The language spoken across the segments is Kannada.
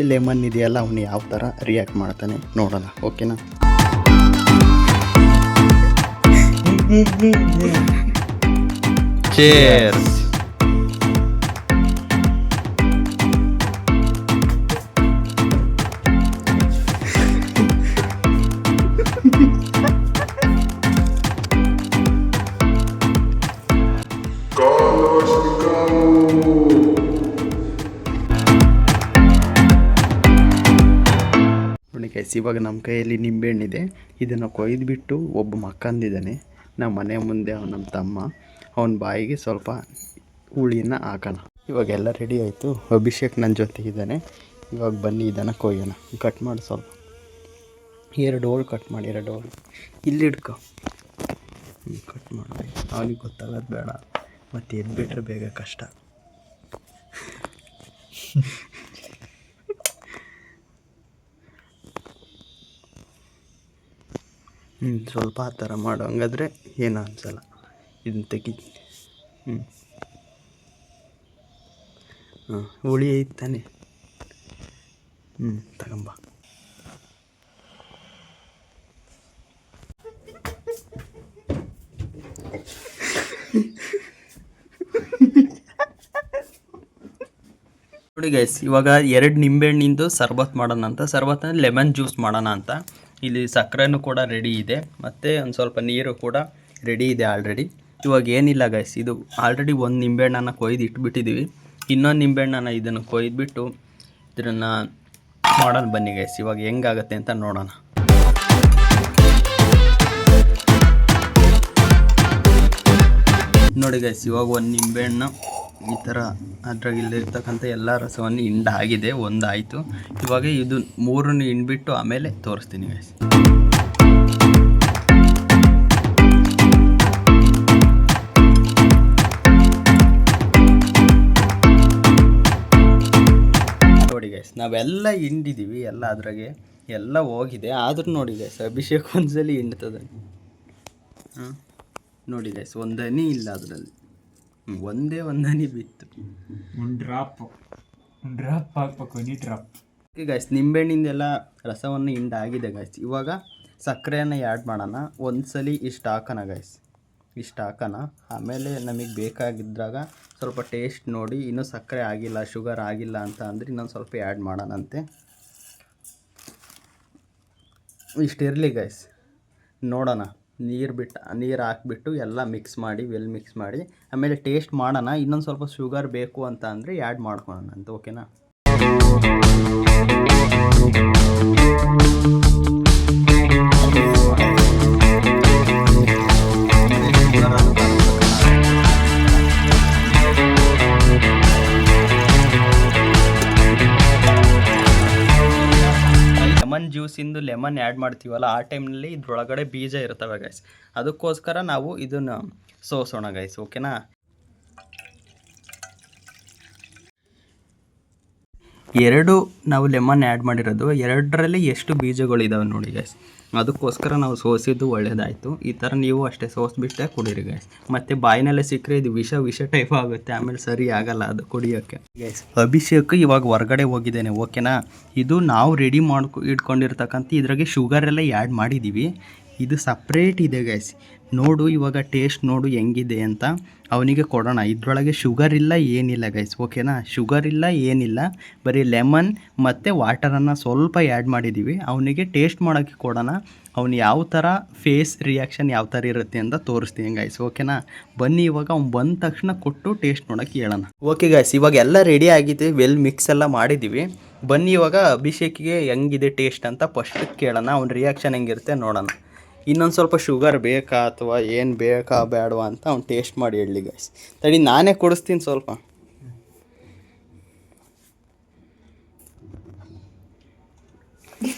ಪೂರ್ತಿ ಲೆಮನ್ ಇದೆಯಲ್ಲ ಅವನು ಯಾವ ಥರ ರಿಯಾಕ್ಟ್ ಮಾಡ್ತಾನೆ ನೋಡೋಣ, ಓಕೆನಾ? ಚೇರ್ಸ್. ಗೈಸ್, ಇವಾಗ ನಮ್ಮ ಕೈಯಲ್ಲಿ ನಿಂಬೆಹಣ್ಣಿದೆ. ಇದನ್ನು ಕೊಯ್ದುಬಿಟ್ಟು ಒಬ್ಬ ಮಕ್ಕಂದಿದ್ದಾನೆ ನಮ್ಮ ಮನೆ ಮುಂದೆ, ನಮ್ಮ ತಮ್ಮ. ಅವನ ಬಾಯಿಗೆ ಸ್ವಲ್ಪ ಹುಳಿನ ಹಾಕೋಣ. ಇವಾಗ ಎಲ್ಲ ರೆಡಿ ಆಯಿತು. ಅಭಿಷೇಕ್ ನನ್ನ ಜೊತೆಗಿದ್ದಾನೆ. ಇವಾಗ ಬನ್ನಿ ಇದನ್ನು ಕೊಯ್ಯೋಣ. ಕಟ್ ಮಾಡಿ ಸ್ವಲ್ಪ 2 ಹೋಳು ಕಟ್ ಮಾಡಿ, 2 ಹೋಳು ಇಲ್ಲಿ ಹಿಡ್ಕೊ. ಕಟ್ ಮಾಡಿ, ಅವನಿಗೆ ಗೊತ್ತಾಗೋದು ಬೇಡ, ಮತ್ತು ಎದ್ಬಿಟ್ರೆ ಬೇಗ ಕಷ್ಟ. ಸ್ವಲ್ಪ ಆ ಥರ ಮಾಡು, ಹಂಗಾದ್ರೆ ಏನು ಅನಿಸಲ್ಲ. ಇದನ್ನು ತೆಗಿ. ಹುಳಿ ಐತೆ ತಾನೆ? ತಗೊಂಬ. ನೋಡಿ ಗೈಸ್, ಇವಾಗ 2 ನಿಂಬೆಹಣ್ಣಿಂದು ಸರ್ಬತ್ ಮಾಡೋಣ ಅಂತ. ಸರ್ಬತ್ ಅಂದರೆ ಲೆಮನ್ ಜ್ಯೂಸ್ ಮಾಡೋಣ ಅಂತ. ಇಲ್ಲಿ ಸಕ್ಕರೆನೂ ಕೂಡ ರೆಡಿ ಇದೆ, ಮತ್ತು ಒಂದು ಸ್ವಲ್ಪ ನೀರು ಕೂಡ ರೆಡಿ ಇದೆ ಆಲ್ರೆಡಿ. ಇವಾಗ ಏನಿಲ್ಲ ಗೈಸ್, ಇದು ಆಲ್ರೆಡಿ 1 ನಿಂಬೆಹಣ್ಣನ್ನು ಕೊಯ್ದು ಇಟ್ಬಿಟ್ಟಿದ್ದೀವಿ. ಇನ್ನೊಂದು ನಿಂಬೆಹಣ್ಣನ್ನು ಇದನ್ನು ಕೊಯ್ದುಬಿಟ್ಟು ಇದನ್ನು ಮಾಡೋಣ ಬನ್ನಿ ಗೈಸ್. ಇವಾಗ ಹೆಂಗಾಗತ್ತೆ ಅಂತ ನೋಡೋಣ. ನೋಡಿ ಗೈಸ್, ಇವಾಗ 1 ನಿಂಬೆಹಣ್ಣು ಈ ಥರ ಅದ್ರಾಗಿಲ್ಲಿರ್ತಕ್ಕಂಥ ಎಲ್ಲ ರಸವನ್ನು ಹಿಂಡಾಗಿದೆ, ಒಂದಾಯಿತು. ಇವಾಗ ಇದು 3 ಹಿಂಡ್ಬಿಟ್ಟು ಆಮೇಲೆ ತೋರಿಸ್ತೀನಿ ಗೈಸ್. ನೋಡಿ ಗೈಸ್, ನಾವೆಲ್ಲ ಹಿಂಡಿದ್ದೀವಿ, ಎಲ್ಲ ಅದ್ರಾಗೆ ಎಲ್ಲ ಹೋಗಿದೆ. ಆದರೂ ನೋಡಿ ಗೈಸ್, ಅಭಿಷೇಕ್ ಒಂದ್ಸಲಿ ಹಿಂಡ್ತದೆ. ನೋಡಿ ಗೈಸ್, ಒಂದು ಹನಿ ಇಲ್ಲ ಅದರಲ್ಲಿ, ಒಂದೇ ಒಂದು ಹನಿ ಬಿತ್ತು. ಒಂದು ಡ್ರಾಪ್ ಹಾಕ್ಬೇಕು, ಹನಿ ಡ್ರಾಪ್. ಓಕೆ ಗೈಸ್, ನಿಂಬೆಹಣ್ಣಿಂದೆಲ್ಲ ರಸವನ್ನು ಹಿಂಡಾಗಿದೆ ಗೈಸ್. ಇವಾಗ ಸಕ್ಕರೆಯನ್ನು ಆ್ಯಡ್ ಮಾಡೋಣ. ಒಂದ್ಸಲಿ ಇಷ್ಟು ಹಾಕೋಣ ಗೈಸ್, ಇಷ್ಟು ಹಾಕೋಣ. ಆಮೇಲೆ ನಮಗೆ ಬೇಕಾಗಿದ್ದಾಗ ಸ್ವಲ್ಪ ಟೇಸ್ಟ್ ನೋಡಿ, ಇನ್ನೂ ಸಕ್ಕರೆ ಆಗಿಲ್ಲ, ಶುಗರ್ ಆಗಿಲ್ಲ ಅಂತ ಅಂದರೆ ಇನ್ನೊಂದು ಸ್ವಲ್ಪ ಆ್ಯಡ್ ಮಾಡೋಣಂತೆ. ಇಷ್ಟಿರಲಿ ಗೈಸ್, ನೋಡೋಣ. ನೀರು ಹಾಕ್ಬಿಟ್ಟು ಎಲ್ಲ ಮಿಕ್ಸ್ ಮಾಡಿ, ಮಿಕ್ಸ್ ಮಾಡಿ ಆಮೇಲೆ ಟೇಸ್ಟ್ ಮಾಡೋಣ. ಇನ್ನೊಂದು ಸ್ವಲ್ಪ ಶುಗರ್ ಬೇಕು ಅಂತ ಅಂದರೆ ಆ್ಯಡ್ ಮಾಡ್ಕೊಳ್ಳೋಣ ಅಂತ, ಓಕೆನಾ? ಲೆಮನ್ ಜ್ಯೂಸಿಂದು ಲೆಮನ್ ಆ್ಯಡ್ ಮಾಡ್ತೀವಲ್ಲ, ಆ ಟೈಮ್ನಲ್ಲಿ ಇದ್ರೊಳಗಡೆ ಬೀಜ ಇರ್ತವೆ ಗೈಸ್. ಅದಕ್ಕೋಸ್ಕರ ನಾವು ಇದನ್ನು ಸೋಸೋಣ ಗೈಸ್, ಓಕೆನಾ? ಎರಡು ನಾವು ಲೆಮನ್ ಆ್ಯಡ್ ಮಾಡಿರೋದು, 2ರಲ್ಲಿ ಎಷ್ಟು ಬೀಜಗಳಿದ್ದಾವೆ ನೋಡಿ ಗೈಸ್. ಅದಕ್ಕೋಸ್ಕರ ನಾವು ಸೋಸಿದ್ದು ಒಳ್ಳೇದಾಯಿತು. ಈ ಥರ ನೀವು ಅಷ್ಟೇ ಸೋಸಿಬಿಟ್ಟೆ ಕುಡೀರಿ ಗೈಸ್. ಮತ್ತು ಬಾಯಿನಲ್ಲೇ ಸಿಕ್ಕರೆ ಇದು ವಿಷ ಟೈಪ್ ಆಗುತ್ತೆ, ಆಮೇಲೆ ಸರಿ ಆಗಲ್ಲ ಅದು ಕುಡಿಯೋಕ್ಕೆ ಗೈಸ್. ಅಭಿಷೇಕ್ ಇವಾಗ ಹೊರಗಡೆ ಹೋಗಿದ್ದೇನೆ, ಓಕೆನಾ? ಇದು ನಾವು ರೆಡಿ ಇಟ್ಕೊಂಡಿರ್ತಕ್ಕಂಥ ಇದ್ರಾಗೆ ಶುಗರೆಲ್ಲ ಆ್ಯಡ್ ಮಾಡಿದ್ದೀವಿ. ಇದು ಸಪ್ರೇಟ್ ಇದೆ ಗೈಸ್. ನೋಡು, ಇವಾಗ ಟೇಸ್ಟ್ ನೋಡು ಹೆಂಗಿದೆ ಅಂತ. ಅವನಿಗೆ ಕೊಡೋಣ. ಇದರೊಳಗೆ ಶುಗರ್ ಇಲ್ಲ, ಏನಿಲ್ಲ ಗೈಸ್, ಓಕೆನಾ? ಶುಗರ್ ಇಲ್ಲ, ಏನಿಲ್ಲ, ಬರೀ ಲೆಮನ್ ಮತ್ತು ವಾಟರನ್ನು ಸ್ವಲ್ಪ ಆ್ಯಡ್ ಮಾಡಿದ್ದೀವಿ. ಅವನಿಗೆ ಟೇಸ್ಟ್ ಮಾಡೋಕ್ಕೆ ಕೊಡೋಣ. ಅವ್ನು ಯಾವ ಥರ ಫೇಸ್ ರಿಯಾಕ್ಷನ್ ಯಾವ ಥರ ಇರುತ್ತೆ ಅಂತ ತೋರಿಸ್ತೀನಿ ಗೈಸ್, ಓಕೆನಾ? ಬನ್ನಿ, ಇವಾಗ ಅವ್ನು ಬಂದ ತಕ್ಷಣ ಕೊಟ್ಟು ಟೇಸ್ಟ್ ನೋಡೋಕ್ಕೆ ಹೇಳೋಣ. ಓಕೆ ಗೈಸ್, ಇವಾಗ ಎಲ್ಲ ರೆಡಿ ಆಗಿದೆ, ಮಿಕ್ಸ್ ಎಲ್ಲ ಮಾಡಿದ್ದೀವಿ. ಬನ್ನಿ ಇವಾಗ ಅಭಿಷೇಕಿಗೆ ಹೆಂಗಿದೆ ಟೇಸ್ಟ್ ಅಂತ ಫಸ್ಟ್ ಕೇಳೋಣ. ಅವ್ನ ರಿಯಾಕ್ಷನ್ ಹೆಂಗಿರುತ್ತೆ ನೋಡೋಣ. ಇನ್ನೊಂದು ಸ್ವಲ್ಪ ಶುಗರ್ ಬೇಕಾ ಅಥವಾ ಏನು ಬೇಕಾ ಬೇಡವಾ ಅಂತ ಅವ್ನು ಟೇಸ್ಟ್ ಮಾಡಿ ಹೇಳಲಿ ಗೈಸ್. ತಡಿ, ನಾನೇ ಕೊಡಿಸ್ತೀನಿ ಸ್ವಲ್ಪ.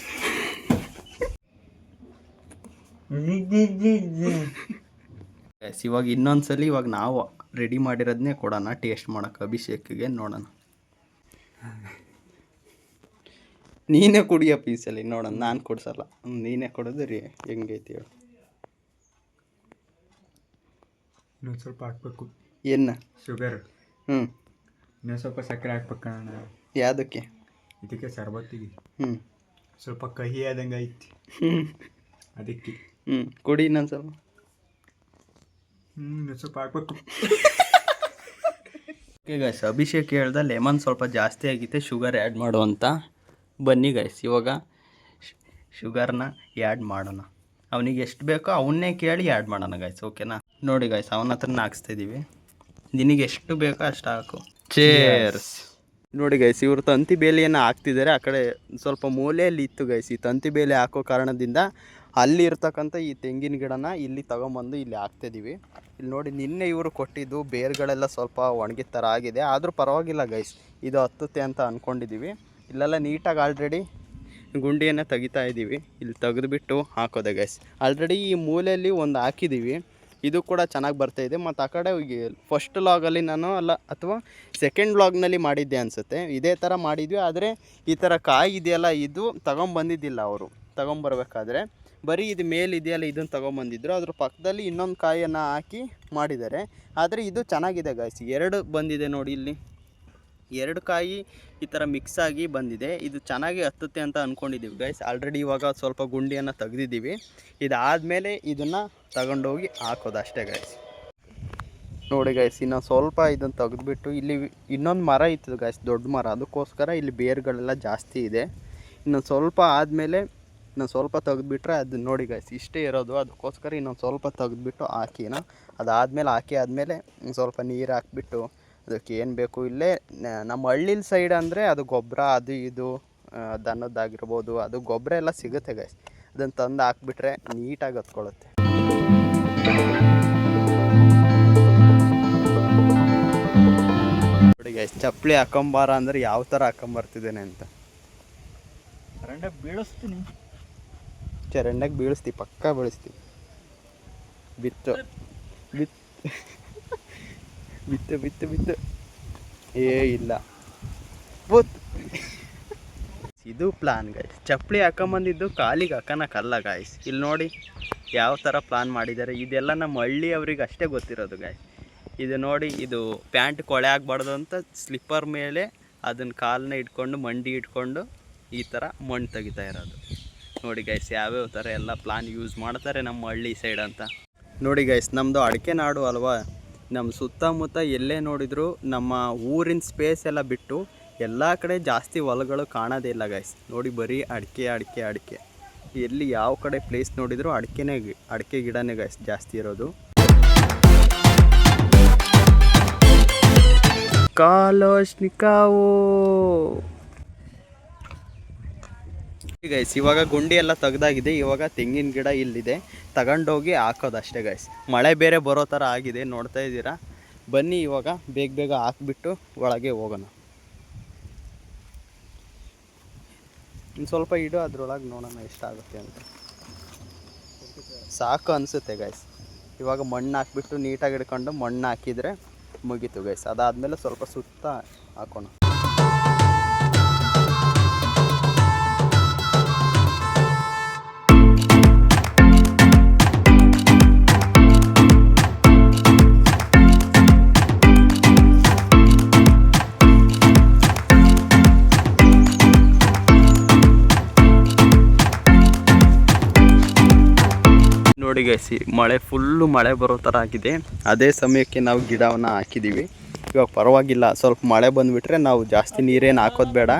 ಇವಾಗ ಇನ್ನೊಂದ್ಸಲಿ ಇವಾಗ ನಾವು ರೆಡಿ ಮಾಡಿರೋದನ್ನೇ ಕೊಡೋಣ ಟೇಸ್ಟ್ ಮಾಡೋಕೆ ಅಭಿಷೇಕಿಗೆ, ನೋಡೋಣ. ನೀನೇ ಕುಡಿಯೋ ಪೀಸಲ್ಲಿ ನೋಡೋಣ, ನಾನು ಕೊಡ್ಸಲ್ಲ. ನೀನೇ ಕೊಡೋದು ರೀ, ಹೆಂಗೈತಿ ಹೇಳು. ಇನ್ನೊಂದು ಸ್ವಲ್ಪ ಹಾಕ್ಬೇಕು. ಏನು? ಶುಗರ್. ಇನ್ನೊಂದು ಸ್ವಲ್ಪ ಸಕ್ಕರೆ ಹಾಕ್ಬೇಕಣ್ಣ. ಯಾವುದಕ್ಕೆ? ಇದಕ್ಕೆ ಶರ್ಬತ್ತಿಗೆ ಹ್ಞೂ ಸ್ವಲ್ಪ ಕಹಿ ಆದಂಗೆ ಐತಿ ಅದಕ್ಕೆ. ಕುಡಿ ಇನ್ನೊಂದು ಸ್ವಲ್ಪ. ಸ್ವಲ್ಪ ಹಾಕ್ಬೇಕು. ಓಕೆ ಗೈಸ್, ಅಭಿಷೇಕ್ ಹೇಳ್ದ ಲೆಮನ್ ಸ್ವಲ್ಪ ಜಾಸ್ತಿ ಆಗಿತ್ತೆ, ಶುಗರ್ ಆ್ಯಡ್ ಮಾಡು ಅಂತ. ಬನ್ನಿ ಗೈಸ್, ಇವಾಗ ಶುಗರ್ನ ಆ್ಯಡ್ ಮಾಡೋಣ. ಅವನಿಗೆ ಎಷ್ಟು ಬೇಕೋ ಅವನ್ನೇ ಕೇಳಿ ಆ್ಯಡ್ ಮಾಡೋಣ ಗೈಸ್, ಓಕೆನಾ? ನೋಡಿ ಗೈಸ್, ಅವನ ಹತ್ರನೇ ಹಾಕ್ಸ್ತಿದ್ದೀವಿ. ನಿನಗೆ ಎಷ್ಟು ಬೇಕೋ ಅಷ್ಟು ಹಾಕು. ಚೇರ್ಸ್. ನೋಡಿ ಗೈಸ್, ಇವರು ತಂತಿ ಬೇಲಿಯನ್ನು ಹಾಕ್ತಿದ್ದಾರೆ. ಆ ಕಡೆ ಸ್ವಲ್ಪ ಮೂಲೆಯಲ್ಲಿ ಇತ್ತು ಗೈಸ್ ಈ ತಂತಿ ಬೇಲಿ ಹಾಕೋ ಕಾರಣದಿಂದ ಅಲ್ಲಿ ಇರ್ತಕ್ಕಂಥ ಈ ತೆಂಗಿನ ಗಿಡನ ಇಲ್ಲಿ ತಗೊಂಬಂದು ಇಲ್ಲಿ ಹಾಕ್ತಿದ್ದೀವಿ. ಇಲ್ಲಿ ನೋಡಿ, ನಿನ್ನೆ ಇವರು ಕೊಟ್ಟಿದ್ದು ಬೇರುಗಳೆಲ್ಲ ಸ್ವಲ್ಪ ಒಣಗಿದ ಥರ ಆಗಿದೆ, ಆದರೂ ಪರವಾಗಿಲ್ಲ ಗೈಸ್, ಇದು ಹತ್ತುತ್ತೆ ಅಂತ ಅಂದ್ಕೊಂಡಿದ್ದೀವಿ. ಇಲ್ಲೆಲ್ಲ ನೀಟಾಗಿ ಆಲ್ರೆಡಿ ಗುಂಡಿಯನ್ನು ತೆಗಿತಾ ಇದ್ದೀವಿ. ಇಲ್ಲಿ ತೆಗೆದುಬಿಟ್ಟು ಹಾಕೋದೆ ಗೈಸ್. ಆಲ್ರೆಡಿ ಈ ಮೂಲೆಯಲ್ಲಿ ಒಂದು ಹಾಕಿದ್ದೀವಿ, ಇದು ಕೂಡ ಚೆನ್ನಾಗಿ ಬರ್ತಾಯಿದೆ. ಮತ್ತು ಆ ಕಡೆ ಫಸ್ಟ್ ಲಾಗಲ್ಲಿ ನಾನು ಅಥವಾ ಸೆಕೆಂಡ್ ಲಾಗ್ನಲ್ಲಿ ಮಾಡಿದ್ದೆ ಅನಿಸುತ್ತೆ, ಇದೇ ಥರ ಮಾಡಿದ್ವಿ. ಆದರೆ ಈ ಥರ ಕಾಯಿ ಇದೆಯಲ್ಲ, ಇದು ತಗೊಂಬಂದಿದ್ದಿಲ್ಲ ಅವರು. ತಗೊಂಬರ್ಬೇಕಾದ್ರೆ ಬರೀ ಇದು ಮೇಲಿದೆಯಲ್ಲ ಇದನ್ನು ತೊಗೊಂಬಂದಿದ್ರು, ಅದ್ರ ಪಕ್ಕದಲ್ಲಿ ಇನ್ನೊಂದು ಕಾಯಿಯನ್ನು ಹಾಕಿ ಮಾಡಿದ್ದಾರೆ. ಆದರೆ ಇದು ಚೆನ್ನಾಗಿದೆ ಗೈಸ್, 2 ಬಂದಿದೆ ನೋಡಿ, ಇಲ್ಲಿ 2 ಕಾಯಿ ಈ ಥರ ಮಿಕ್ಸ್ ಆಗಿ ಬಂದಿದೆ. ಇದು ಚೆನ್ನಾಗಿ ಹತ್ತುತ್ತೆ ಅಂತ ಅಂದ್ಕೊಂಡಿದ್ದೀವಿ ಗೈಸ್. ಆಲ್ರೆಡಿ ಇವಾಗ ಸ್ವಲ್ಪ ಗುಂಡಿಯನ್ನು ತೆಗೆದಿದ್ದೀವಿ. ಇದಾದಮೇಲೆ ಇದನ್ನು ತಗೊಂಡೋಗಿ ಹಾಕೋದು ಅಷ್ಟೇ ಗೈಸ್. ನೋಡಿ ಗೈಸ್, ಇನ್ನೊಂದು ಸ್ವಲ್ಪ ಇದನ್ನು ತೆಗೆದುಬಿಟ್ಟು ಇಲ್ಲಿ ಇನ್ನೊಂದು ಮರ ಇತ್ತು ಗೈಸ್, ದೊಡ್ಡ ಮರ, ಅದಕ್ಕೋಸ್ಕರ ಇಲ್ಲಿ ಬೇರುಗಳೆಲ್ಲ ಜಾಸ್ತಿ ಇದೆ. ಇನ್ನೊಂದು ಸ್ವಲ್ಪ ಆದಮೇಲೆ ಇನ್ನೊಂದು ಸ್ವಲ್ಪ ತೆಗೆದುಬಿಟ್ರೆ ಅದು ನೋಡಿ ಗೈಸ್ ಇಷ್ಟೇ ಇರೋದು. ಅದಕ್ಕೋಸ್ಕರ ಇನ್ನೊಂದು ಸ್ವಲ್ಪ ತೆಗೆದುಬಿಟ್ಟು ಹಾಕಿನ, ಅದಾದಮೇಲೆ ಹಾಕಿ ಆದಮೇಲೆ ಸ್ವಲ್ಪ ನೀರು ಹಾಕ್ಬಿಟ್ಟು ಅದಕ್ಕೆ ಏನು ಬೇಕು, ಇಲ್ಲೇ ನಮ್ಮ ಹಳ್ಳಿಲ್ ಸೈಡ್ ಅಂದರೆ ಅದು ಗೊಬ್ಬರ ಅದು ಇದು ದನದ್ದಾಗಿರ್ಬೋದು, ಅದು ಗೊಬ್ಬರ ಎಲ್ಲ ಸಿಗುತ್ತೆ ಗೈಸ್. ಅದನ್ನು ತಂದು ಹಾಕ್ಬಿಟ್ರೆ ನೀಟಾಗಿ ಹತ್ಕೊಳ್ಳುತ್ತೆ. ನೋಡಿ ಗೈಸ್, ಚಪ್ಪಲಿ ಹಾಕೊಂಬಾರ ಅಂದರೆ ಯಾವ ಥರ ಹಾಕೊಂಬರ್ತಿದ್ದೇನೆ ಅಂತ. ಚರಂಡಿಗೆ ಬೀಳಿಸ್ತೀನಿ, ಚರಂಡಿಗೆ ಬೀಳಿಸ್ತೀವಿ, ಪಕ್ಕ ಬೀಳಿಸ್ತೀವಿ. ಬಿತ್ತು ಬಿತ್ತು ಬಿತ್ತು ಬಿತ್ತು ಇಲ್ಲ ಬೂತ್. ಇದು ಪ್ಲಾನ್ ಗಾಯ್ಸ್. ಚಪ್ಪಲಿ ಹಾಕೊಂಬಂದಿದ್ದು ಕಾಲಿಗೆ ಹಾಕೋಣಕ್ಕಲ್ಲ ಗಾಯ್ಸ್. ಇಲ್ಲಿ ನೋಡಿ ಯಾವ ಥರ ಪ್ಲಾನ್ ಮಾಡಿದ್ದಾರೆ. ಇದೆಲ್ಲ ನಮ್ಮ ಹಳ್ಳಿಯವ್ರಿಗೆ ಅಷ್ಟೇ ಗೊತ್ತಿರೋದು ಗಾಯ್ಸ್. ಇದು ನೋಡಿ, ಇದು ಪ್ಯಾಂಟ್ ಕೊಳೆ ಆಗಬಾರ್ದು ಅಂತ ಸ್ಲಿಪ್ಪರ್ ಮೇಲೆ ಅದನ್ನು ಕಾಲನ್ನ ಇಟ್ಕೊಂಡು ಮಂಡಿ ಇಟ್ಕೊಂಡು ಈ ಥರ ಮಣ್ಣು ತೆಗಿತಾ ಇರೋದು. ನೋಡಿ ಗೈಸ್, ಯಾವ್ಯಾವ ಥರ ಎಲ್ಲ ಪ್ಲಾನ್ ಯೂಸ್ ಮಾಡ್ತಾರೆ ನಮ್ಮ ಹಳ್ಳಿ ಸೈಡ್ ಅಂತ. ನೋಡಿ ಗೈಸ್, ನಮ್ಮದು ಅಡಿಕೆ ನಾಡು ಅಲ್ವಾ, ನಮ್ಮ ಸುತ್ತಮುತ್ತ ಎಲ್ಲೇ ನೋಡಿದ್ರು ನಮ್ಮ ಊರಿನ ಸ್ಪೇಸ್ ಎಲ್ಲ ಬಿಟ್ಟು ಎಲ್ಲ ಕಡೆ ಜಾಸ್ತಿ ಹೊಲಗಳು ಕಾಣೋದೇ ಇಲ್ಲ ಗೈಸ್. ನೋಡಿ, ಬರೀ ಅಡಿಕೆ ಅಡಿಕೆ ಅಡಿಕೆ, ಎಲ್ಲಿ ಯಾವ ಕಡೆ ಪ್ಲೇಸ್ ನೋಡಿದ್ರು ಅಡಿಕೆ ಗಿಡನೇ ಗೈಸ್ ಜಾಸ್ತಿ ಇರೋದು. ಕಾಲೋಶ್ನಿಕಾವು ಗೈಸ್, ಇವಾಗ ಗುಂಡಿ ಎಲ್ಲ ತೆಗ್ದಾಗಿದೆ. ಇವಾಗ ತೆಂಗಿನ ಗಿಡ ಇಲ್ಲಿದೆ, ತಗೊಂಡೋಗಿ ಹಾಕೋದು ಅಷ್ಟೇ ಗೈಸ್. ಮಳೆ ಬೇರೆ ಬರೋ ಥರ ಆಗಿದೆ, ನೋಡ್ತಾ ಇದ್ದೀರಾ. ಬನ್ನಿ ಇವಾಗ ಬೇಗ ಬೇಗ ಹಾಕ್ಬಿಟ್ಟು ಒಳಗೆ ಹೋಗೋಣ. ಇನ್ನು ಸ್ವಲ್ಪ ಇಡು, ಅದ್ರೊಳಗೆ ನೋಡೋಣ ಎಷ್ಟಾಗುತ್ತೆ ಅಂತ. ಸಾಕು ಅನಿಸುತ್ತೆ ಗೈಸ್. ಇವಾಗ ಮಣ್ಣು ಹಾಕ್ಬಿಟ್ಟು ನೀಟಾಗಿ ಹಿಡ್ಕೊಂಡು ಮಣ್ಣು ಹಾಕಿದರೆ ಮುಗೀತು ಗೈಸ್. ಅದಾದಮೇಲೆ ಸ್ವಲ್ಪ ಸುತ್ತ ಹಾಕೋಣ. ನೋಡಿ ಗೈಸ್, ಮಳೆ ಫುಲ್ಲು ಮಳೆ ಬರೋ ಥರ ಆಗಿದೆ. ಅದೇ ಸಮಯಕ್ಕೆ ನಾವು ಗಿಡವನ್ನು ಹಾಕಿದ್ದೀವಿ. ಇವಾಗ ಪರವಾಗಿಲ್ಲ, ಸ್ವಲ್ಪ ಮಳೆ ಬಂದುಬಿಟ್ರೆ ನಾವು ಜಾಸ್ತಿ ನೀರೇನು ಹಾಕೋದು ಬೇಡ.